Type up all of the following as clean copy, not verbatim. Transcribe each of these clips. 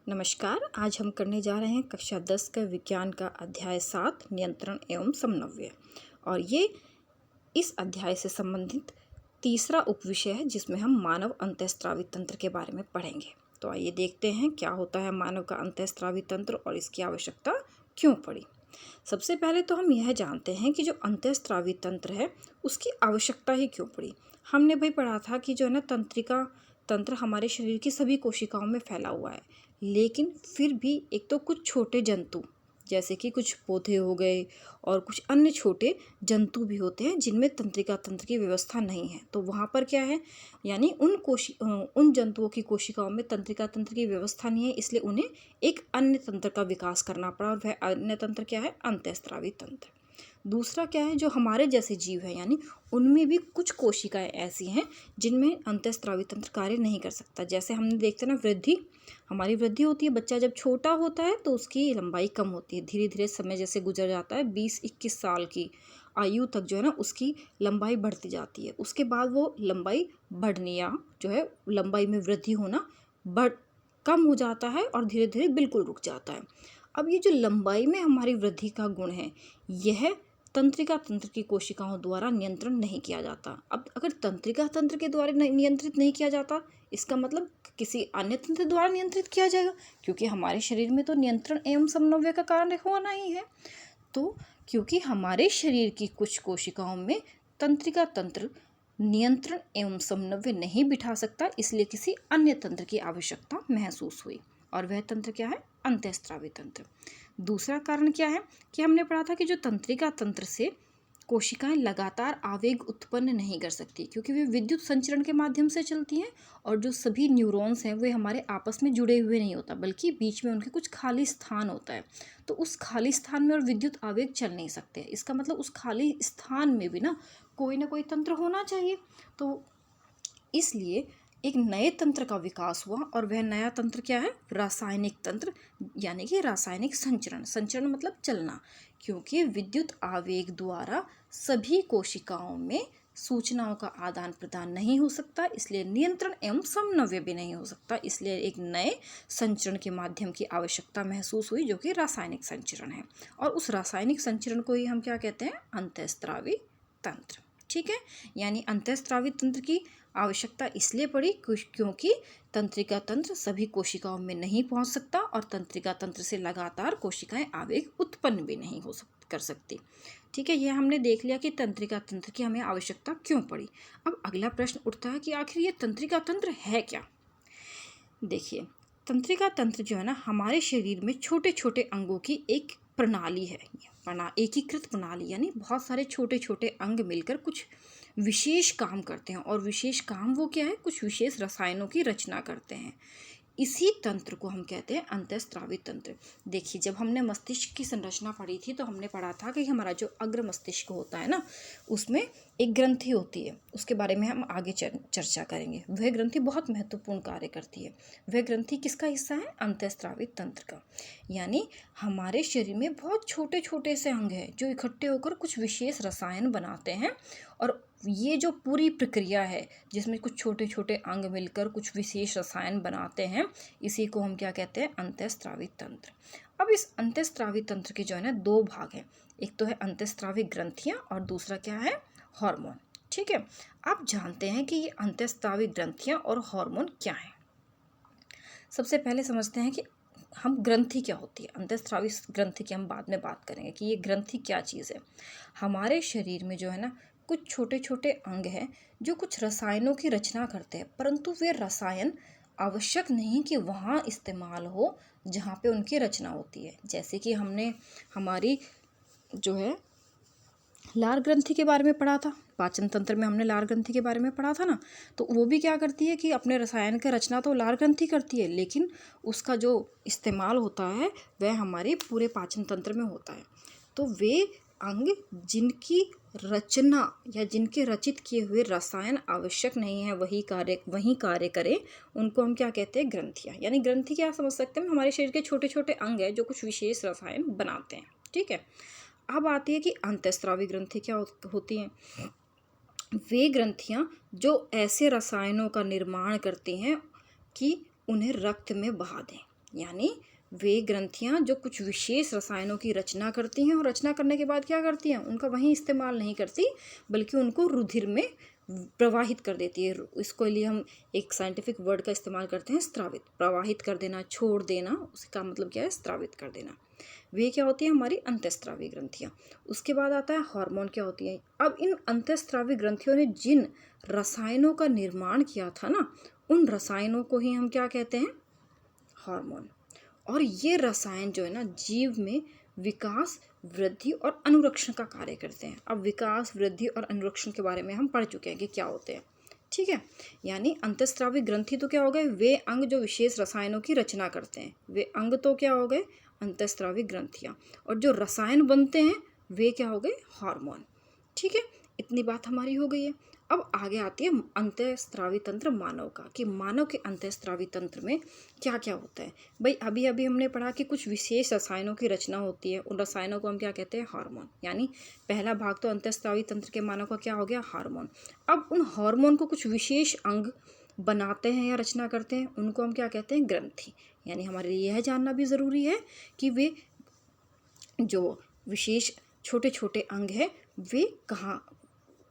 नमस्कार। आज हम करने जा रहे हैं कक्षा 10 का विज्ञान का अध्याय 7 नियंत्रण एवं समन्वय। और ये इस अध्याय से संबंधित तीसरा उपविषय है जिसमें हम मानव अंतःस्रावी तंत्र के बारे में पढ़ेंगे। तो आइए देखते हैं क्या होता है मानव का अंतःस्रावी तंत्र और इसकी आवश्यकता क्यों पड़ी। सबसे पहले तो हम यह जानते हैं कि जो अंतःस्रावी तंत्र है उसकी आवश्यकता ही क्यों पड़ी। हमने भाई पढ़ा था कि जो है ना तंत्रिका तंत्र हमारे शरीर की सभी कोशिकाओं में फैला हुआ है, लेकिन फिर भी एक तो कुछ छोटे जंतु जैसे कि कुछ पौधे हो गए और कुछ अन्य छोटे जंतु भी होते हैं जिनमें तंत्रिका तंत्र की व्यवस्था नहीं है। तो वहाँ पर क्या है, यानी उन जंतुओं की कोशिकाओं में तंत्रिका तंत्र की व्यवस्था नहीं है, इसलिए उन्हें एक अन्य तंत्र का विकास करना पड़ा और वह अन्य तंत्र क्या है, अंतःस्रावी तंत्र। दूसरा क्या है, जो हमारे जैसे जीव है यानी उनमें भी कुछ कोशिकाएं ऐसी हैं जिनमें अंतःस्रावी तंत्र कार्य नहीं कर सकता। जैसे हमने देखते हैं ना, वृद्धि, हमारी वृद्धि होती है, बच्चा जब छोटा होता है तो उसकी लंबाई कम होती है, धीरे धीरे समय जैसे गुजर जाता है 20-21 साल की आयु तक जो है ना उसकी लंबाई बढ़ती जाती है। उसके बाद वो लंबाई बढ़नी या जो है लंबाई में वृद्धि होना कम हो जाता है और धीरे धीरे बिल्कुल रुक जाता है। अब ये जो लंबाई में हमारी वृद्धि का गुण है, यह तंत्रिका तंत्र की कोशिकाओं द्वारा नियंत्रण नहीं किया जाता। अब अगर तंत्रिका तंत्र के द्वारा नियंत्रित नहीं किया जाता, इसका मतलब किसी अन्य तंत्र द्वारा नियंत्रित किया जाएगा, क्योंकि हमारे शरीर में तो नियंत्रण एवं समन्वय का कार्य होना ही है। तो क्योंकि हमारे शरीर की कुछ कोशिकाओं में तंत्रिका तंत्र नियंत्रण एवं समन्वय नहीं बिठा सकता, इसलिए किसी अन्य तंत्र की आवश्यकता महसूस हुई और वह तंत्र क्या है, अंतःस्रावी तंत्र। दूसरा कारण क्या है कि हमने पढ़ा था कि जो तंत्रिका तंत्र से कोशिकाएं लगातार आवेग उत्पन्न नहीं कर सकती, क्योंकि वे विद्युत संचरण के माध्यम से चलती हैं और जो सभी न्यूरॉन्स हैं वे हमारे आपस में जुड़े हुए नहीं होता, बल्कि बीच में उनके कुछ खाली स्थान होता है। तो उस खाली स्थान में और विद्युत आवेग चल नहीं सकते। इसका मतलब उस खाली स्थान में भी ना कोई तंत्र होना चाहिए। तो इसलिए एक नए तंत्र का विकास हुआ और वह नया तंत्र क्या है, रासायनिक तंत्र, यानी कि रासायनिक संचरण। संचरण मतलब चलना, क्योंकि विद्युत आवेग द्वारा सभी कोशिकाओं में सूचनाओं का आदान प्रदान नहीं हो सकता, इसलिए नियंत्रण एवं समन्वय भी नहीं हो सकता। इसलिए एक नए संचरण के माध्यम की आवश्यकता महसूस हुई, जो कि रासायनिक संचरण है। और उस रासायनिक संचरण को ही हम क्या कहते हैं, अंतःस्रावी तंत्र। ठीक है, यानी अंतःस्रावी तंत्र की आवश्यकता इसलिए पड़ी क्योंकि तंत्रिका तंत्र सभी कोशिकाओं में नहीं पहुंच सकता और तंत्रिका तंत्र से लगातार कोशिकाएं आवेग उत्पन्न भी नहीं कर सकती। ठीक है, यह हमने देख लिया कि तंत्रिका तंत्र की हमें आवश्यकता क्यों पड़ी। अब अगला प्रश्न उठता है कि आखिर ये तंत्रिका तंत्र है क्या। देखिए, तंत्रिका तंत्र जो है ना हमारे शरीर में छोटे छोटे अंगों की एक प्रणाली है, एकीकृत प्रणाली, यानी बहुत सारे छोटे छोटे अंग मिलकर कुछ विशेष काम करते हैं। और विशेष काम वो क्या है, कुछ विशेष रसायनों की रचना करते हैं। इसी तंत्र को हम कहते हैं अंतःस्रावी तंत्र। देखिए, जब हमने मस्तिष्क की संरचना पढ़ी थी तो हमने पढ़ा था कि हमारा जो अग्र मस्तिष्क होता है ना, उसमें एक ग्रंथि होती है, उसके बारे में हम आगे चर्चा करेंगे। वह ग्रंथि बहुत महत्वपूर्ण कार्य करती है। वह ग्रंथि किसका हिस्सा है, अंतःस्रावी तंत्र का। यानी हमारे शरीर में बहुत छोटे छोटे से अंग हैं जो इकट्ठे होकर कुछ विशेष रसायन बनाते हैं, और ये जो पूरी प्रक्रिया है जिसमें कुछ छोटे छोटे अंग मिलकर कुछ विशेष रसायन बनाते हैं, इसी को हम क्या कहते हैं, अंतःस्रावी तंत्र। अब इस अंतःस्रावी तंत्र के जो है ना दो भाग हैं, एक तो है अंतःस्रावी ग्रंथियां और दूसरा क्या है, हार्मोन। ठीक है, आप जानते हैं कि ये अंतःस्रावी ग्रंथियां और हार्मोन क्या है। सबसे पहले समझते हैं कि हम ग्रंथि क्या होती है। अंतःस्रावी ग्रंथि की हम बाद में बात करेंगे कि ये ग्रंथि क्या चीज़ है। हमारे शरीर में जो है ना कुछ छोटे छोटे अंग हैं जो कुछ रसायनों की रचना करते हैं, परंतु वे रसायन आवश्यक नहीं कि वहाँ इस्तेमाल हो जहाँ पे उनकी रचना होती है। जैसे कि हमने हमारी जो है लार ग्रंथि के बारे में पढ़ा था, पाचन तंत्र में हमने लार ग्रंथि के बारे में पढ़ा था ना, तो वो भी क्या करती है कि अपने रसायन की रचना तो लार ग्रंथि करती है, लेकिन उसका जो इस्तेमाल होता है वह हमारे पूरे पाचन तंत्र में होता है। तो वे अंग जिनकी रचना या जिनके रचित किए हुए रसायन आवश्यक नहीं है वही कार्य करें, उनको हम क्या कहते हैं, ग्रंथियाँ। यानी ग्रंथि क्या समझ सकते हैं, हमारे शरीर के छोटे छोटे अंग हैं जो कुछ विशेष रसायन बनाते हैं। ठीक है, अब आती है कि अंतःस्रावी ग्रंथि क्या होती हैं। वे ग्रंथियाँ जो ऐसे रसायनों का निर्माण करती हैं कि उन्हें रक्त में बहा दें, यानी वे ग्रंथियां जो कुछ विशेष रसायनों की रचना करती हैं और रचना करने के बाद क्या करती हैं, उनका वहीं इस्तेमाल नहीं करती बल्कि उनको रुधिर में प्रवाहित कर देती है। इसको लिए हम एक साइंटिफिक वर्ड का इस्तेमाल करते हैं, स्त्रावित। प्रवाहित कर देना, छोड़ देना, उसका मतलब क्या है, स्त्रावित कर देना। वे क्या होती है, हमारी अंतःस्रावी ग्रंथियाँ। उसके बाद आता है हार्मोन क्या होती है। अब इन अंतःस्रावी ग्रंथियों ने जिन रसायनों का निर्माण किया था ना, उन रसायनों को ही हम क्या कहते हैं, हार्मोन। और ये रसायन जो है ना, जीव में विकास, वृद्धि और अनुरक्षण का कार्य करते हैं। अब विकास, वृद्धि और अनुरक्षण के बारे में हम पढ़ चुके हैं कि क्या होते हैं, ठीक है। यानी अंतःस्रावी ग्रंथि तो क्या हो गए, वे अंग जो विशेष रसायनों की रचना करते हैं। वे अंग तो क्या हो गए, अंतःस्रावी ग्रंथियाँ। और जो रसायन बनते हैं वे क्या हो गए, हार्मोन। ठीक है, इतनी बात हमारी हो गई है। अब आगे आती है अंतःस्रावी तंत्र मानव का, कि मानव के अंतःस्रावी तंत्र में क्या क्या होता है। भाई अभी अभी हमने पढ़ा कि कुछ विशेष रसायनों की रचना होती है, उन रसायनों को हम क्या कहते हैं, हार्मोन। यानी पहला भाग तो अंतःस्रावी तंत्र के मानव का क्या हो गया, हार्मोन। अब उन हार्मोन को कुछ विशेष अंग बनाते हैं या रचना करते हैं, उनको हम क्या कहते हैं, ग्रंथि। यानी हमारे लिए यह जानना भी ज़रूरी है कि वे जो विशेष छोटे छोटे अंग हैं वे कहाँ,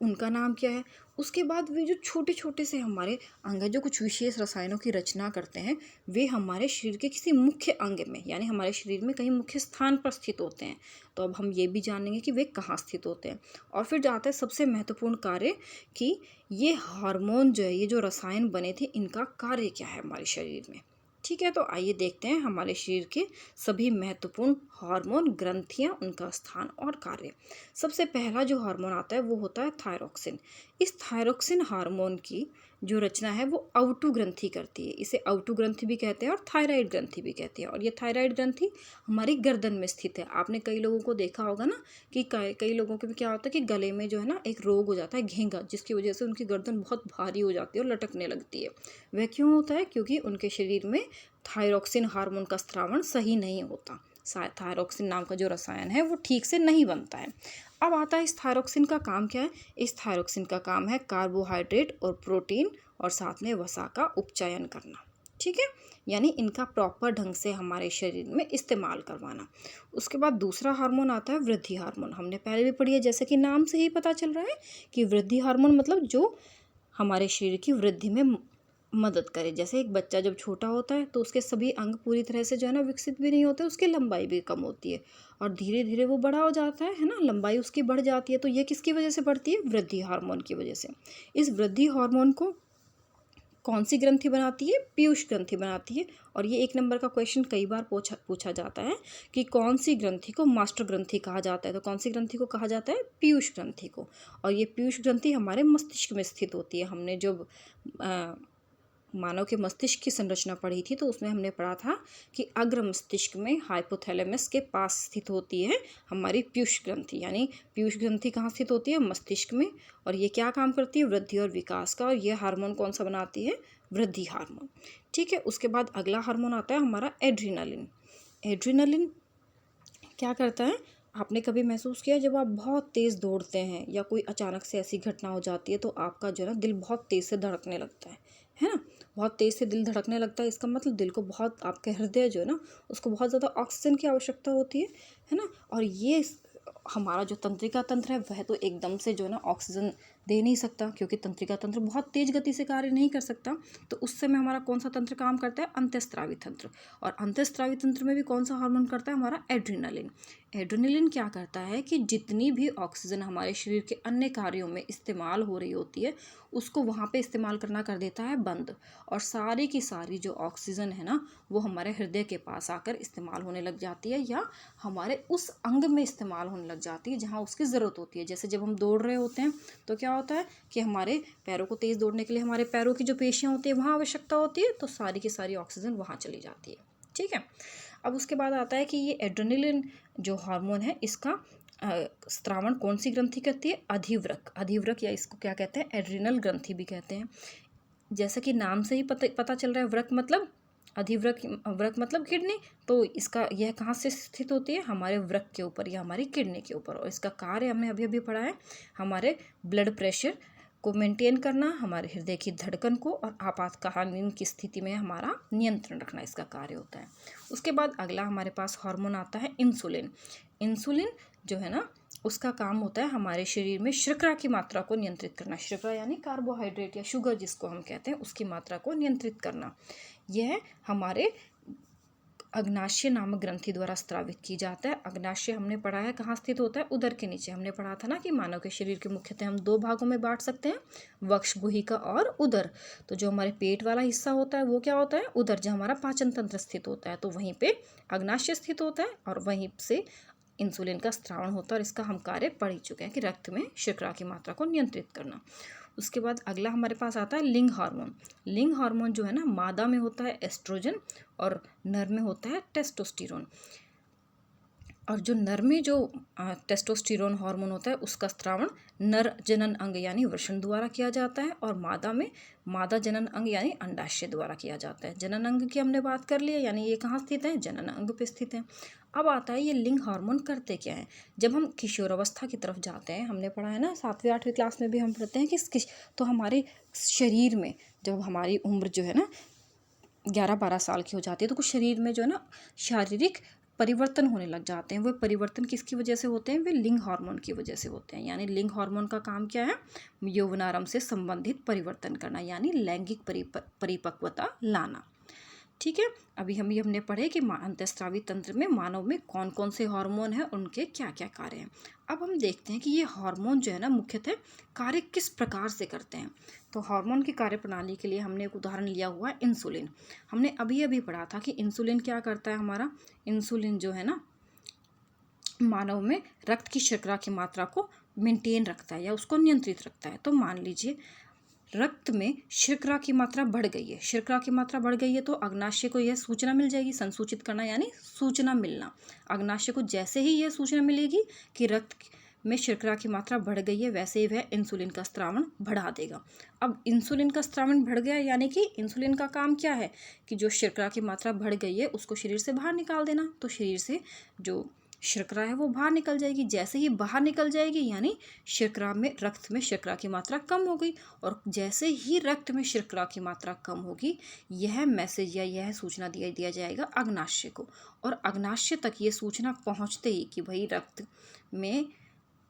उनका नाम क्या है। उसके बाद वे जो छोटे छोटे से हमारे अंग हैं जो कुछ विशेष रसायनों की रचना करते हैं, वे हमारे शरीर के किसी मुख्य अंग में, यानी हमारे शरीर में कहीं मुख्य स्थान पर स्थित होते हैं। तो अब हम ये भी जानेंगे कि वे कहाँ स्थित होते हैं। और फिर जाता है सबसे महत्वपूर्ण कार्य, कि ये हार्मोन जो है, ये जो रसायन बने थे, इनका कार्य क्या है हमारे शरीर में। ठीक है, तो आइए देखते हैं हमारे शरीर के सभी महत्वपूर्ण हार्मोन, ग्रंथियां, उनका स्थान और कार्य। सबसे पहला जो हार्मोन आता है वो होता है थायरोक्सिन। इस थायरोक्सिन हार्मोन की जो रचना है वो अवटु ग्रंथि करती है। इसे अवटु ग्रंथि भी कहते हैं और थायराइड ग्रंथि भी कहते हैं। और ये थायराइड ग्रंथि हमारी गर्दन में स्थित है। आपने कई लोगों को देखा होगा ना कि कई लोगों के भी क्या होता है कि गले में जो है ना एक रोग हो जाता है, घेंगा, जिसकी वजह से उनकी गर्दन बहुत भारी हो जाती है और लटकने लगती है। वह क्यों होता है, क्योंकि उनके शरीर में थायरोक्सिन हार्मोन का स्रावण सही नहीं होता। थायरोक्सिन नाम का जो रसायन है वो ठीक से नहीं बनता है। अब आता है इस थायरोक्सिन का काम क्या है। इस थायरोक्सिन का काम है कार्बोहाइड्रेट और प्रोटीन और साथ में वसा का उपचयन करना। ठीक है, यानी इनका प्रॉपर ढंग से हमारे शरीर में इस्तेमाल करवाना। उसके बाद दूसरा हार्मोन आता है वृद्धि हार्मोन। हमने पहले भी पढ़ी है, जैसे कि नाम से ही पता चल रहा है कि वृद्धि हार्मोन मतलब जो हमारे शरीर की वृद्धि में मदद करे। जैसे एक बच्चा जब छोटा होता है तो उसके सभी अंग पूरी तरह से जो है ना विकसित भी नहीं होते, उसकी लंबाई भी कम होती है और धीरे धीरे वो बड़ा हो जाता है ना, लंबाई उसकी बढ़ जाती है। तो ये किसकी वजह से बढ़ती है, वृद्धि हार्मोन की वजह से। इस वृद्धि हार्मोन को कौन सी ग्रंथि बनाती है, पीयूष ग्रंथि बनाती है। और ये 1 नंबर का क्वेश्चन कई बार पूछा जाता है कि कौन सी ग्रंथि को मास्टर ग्रंथि कहा जाता है। तो कौन सी ग्रंथि को कहा जाता है, पीयूष ग्रंथि को। और ये पीयूष ग्रंथि हमारे मस्तिष्क में स्थित होती है। हमने जब मानव के मस्तिष्क की संरचना पढ़ी थी तो उसमें हमने पढ़ा था कि अग्र मस्तिष्क में हाइपोथैलेमस के पास स्थित होती है हमारी पीयूष ग्रंथि। यानी पीयूष ग्रंथि कहाँ स्थित होती है, मस्तिष्क में। और ये क्या काम करती है, वृद्धि और विकास का। और ये हार्मोन कौन सा बनाती है, वृद्धि हार्मोन। ठीक है, उसके बाद अगला हार्मोन आता है हमारा एड्रीनलिन। एड्रीनलिन क्या करता है, आपने कभी महसूस किया जब आप बहुत तेज़ दौड़ते हैं या कोई अचानक से ऐसी घटना हो जाती है तो आपका जो है ना दिल बहुत तेज़ से धड़कने लगता है ना, बहुत तेज़ से दिल धड़कने लगता है। इसका मतलब दिल को बहुत, आपके हृदय जो है ना उसको बहुत ज़्यादा ऑक्सीजन की आवश्यकता होती है ना। और ये हमारा जो तंत्रिका तंत्र है वह तो एकदम से जो है ना ऑक्सीजन दे नहीं सकता, क्योंकि तंत्रिका तंत्र बहुत तेज गति से कार्य नहीं कर सकता। तो उस समय हमारा कौन सा तंत्र काम करता है, अंतःस्रावी तंत्र। और अंतःस्रावी तंत्र में भी कौन सा हार्मोन करता है, हमारा एड्रीनलिन। एड्रेनलिन क्या करता है कि जितनी भी ऑक्सीजन हमारे शरीर के अन्य कार्यों में इस्तेमाल हो रही होती है उसको वहाँ पे इस्तेमाल करना कर देता है बंद। और सारी की सारी जो ऑक्सीजन है ना वो हमारे हृदय के पास आकर इस्तेमाल होने लग जाती है या हमारे उस अंग में इस्तेमाल होने लग जाती है जहाँ उसकी ज़रूरत होती है। जैसे जब हम दौड़ रहे होते हैं तो क्या होता है कि हमारे पैरों को तेज़ दौड़ने के लिए हमारे पैरों की जो पेशियाँ होती है वहाँ आवश्यकता होती है, तो सारी की सारी ऑक्सीजन वहाँ चली जाती है। ठीक है, अब उसके बाद आता है कि ये एड्रेनलिन जो हार्मोन है इसका स्त्रावण कौन सी ग्रंथि करती है, अधिवृक्क। अधिवृक्क या इसको क्या कहते हैं, एड्रिनल ग्रंथि भी कहते हैं। जैसा कि नाम से ही पता चल रहा है, वृक्क मतलब वृक्क मतलब किडनी। तो इसका यह कहाँ से स्थित होती है, हमारे वृक्क के ऊपर या हमारी किडनी के ऊपर। और इसका कार्य हमने अभी अभी पढ़ा है, हमारे ब्लड प्रेशर को मेंटेन करना, हमारे हृदय की धड़कन को और आपातकालीन की स्थिति में हमारा नियंत्रण रखना इसका कार्य होता है। उसके बाद अगला हमारे पास हार्मोन आता है इंसुलिन। इंसुलिन जो है ना, उसका काम होता है हमारे शरीर में शर्करा की मात्रा को नियंत्रित करना। शर्करा यानी कार्बोहाइड्रेट या शुगर जिसको हम कहते हैं, उसकी मात्रा को नियंत्रित करना। यह हमारे अग्नाशय नामक ग्रंथि द्वारा स्रावित की जाता है। अग्नाशय हमने पढ़ा है कहाँ स्थित होता है, उदर के नीचे। हमने पढ़ा था ना कि मानव के शरीर के मुख्यतः हम 2 भागों में बांट सकते हैं, वक्ष, गुहिका और उदर। तो जो हमारे पेट वाला हिस्सा होता है वो क्या होता है, उदर। जो हमारा पाचन तंत्र स्थित होता है तो वहीं पे अग्नाशय स्थित होता है और वहीं से इंसुलिन का स्रावण होता है। और इसका हम कार्य पढ़ ही चुके हैं कि रक्त में शर्करा की मात्रा को नियंत्रित करना। उसके बाद अगला हमारे पास आता है लिंग हार्मोन। लिंग हार्मोन जो है ना, मादा में होता है एस्ट्रोजन और नर में होता है टेस्टोस्टेरोन। और जो नर में जो टेस्टोस्टेरोन हार्मोन होता है उसका स्रावण नर जनन अंग यानी वृषण द्वारा किया जाता है और मादा में मादा जनन अंग यानी अंडाशय द्वारा किया जाता है। जनन अंग की हमने बात कर लिया, यानी ये कहाँ स्थित है, जनन अंग पे स्थित है। अब आता है ये लिंग हार्मोन करते क्या हैं। जब हम किशोरावस्था की तरफ जाते हैं, हमने पढ़ा है ना 7वीं 8वीं क्लास में भी हम पढ़ते हैं कि तो हमारे शरीर में जब हमारी उम्र जो है ना 11-12 साल की हो जाती है तो कुछ शरीर में जो है ना शारीरिक परिवर्तन होने लग जाते हैं। वो परिवर्तन किसकी वजह से होते हैं, वे लिंग हार्मोन की वजह से होते हैं। यानी लिंग हार्मोन का काम क्या है, यौवनारंभ से संबंधित परिवर्तन करना, यानी लैंगिक परिपक्वता लाना। ठीक है, अभी हमने पढ़े कि अंतःस्रावी तंत्र में मानव में कौन कौन से हार्मोन हैं, उनके क्या क्या कार्य हैं। अब हम देखते हैं कि ये हार्मोन जो है ना मुख्यतः कार्य किस प्रकार से करते हैं। तो हार्मोन की कार्य प्रणाली के लिए हमने एक उदाहरण लिया हुआ है इंसुलिन। हमने अभी पढ़ा था कि इंसुलिन क्या करता है। हमारा इंसुलिन जो है ना मानव में रक्त की शर्करा की मात्रा को मेंटेन रखता है या उसको नियंत्रित रखता है। तो मान लीजिए रक्त में शर्करा की मात्रा बढ़ गई है, शर्करा की मात्रा बढ़ गई है तो अग्नाशय को यह सूचना मिल जाएगी, संसूचित करना यानी सूचना मिलना। अग्नाशय को जैसे ही यह सूचना मिलेगी कि रक्त में शर्करा की मात्रा बढ़ गई है, वैसे ही वह इंसुलिन का स्रावण बढ़ा देगा। अब इंसुलिन का स्रावण बढ़ गया, यानी कि इंसुलिन का काम क्या है कि जो शर्करा की मात्रा बढ़ गई है उसको शरीर से बाहर निकाल देना। तो शरीर से जो शर्करा है वो बाहर निकल जाएगी। जैसे ही बाहर निकल जाएगी यानी शर्करा में रक्त में शर्करा की मात्रा कम हो गई। और जैसे ही रक्त में शर्करा की मात्रा कम होगी, यह मैसेज या यह सूचना दिया जाएगा अग्नाशय को। और अग्नाशय तक ये सूचना पहुंचते ही कि भाई रक्त में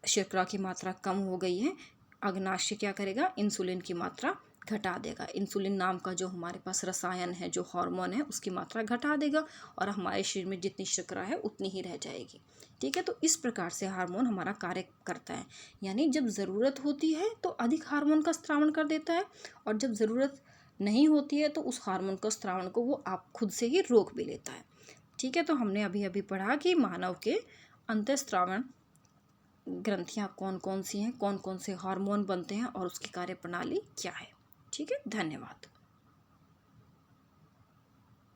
शर्करा की मात्रा कम हो गई है, अग्नाशय क्या करेगा, इंसुलिन की मात्रा घटा देगा। इंसुलिन नाम का जो हमारे पास रसायन है, जो हार्मोन है, उसकी मात्रा घटा देगा और हमारे शरीर में जितनी शर्करा है उतनी ही रह जाएगी। ठीक है, तो इस प्रकार से हार्मोन हमारा कार्य करता है। यानी जब ज़रूरत होती है तो अधिक हार्मोन का स्रावण कर देता है और जब ज़रूरत नहीं होती है तो उस हार्मोन का स्रावण को वो आप खुद से ही रोक भी लेता है। ठीक है, तो हमने अभी पढ़ा कि मानव के अंतःस्रावण ग्रंथियाँ कौन कौन सी हैं, कौन कौन से हार्मोन बनते हैं और उसकी कार्यप्रणाली क्या है। ठीक है, धन्यवाद।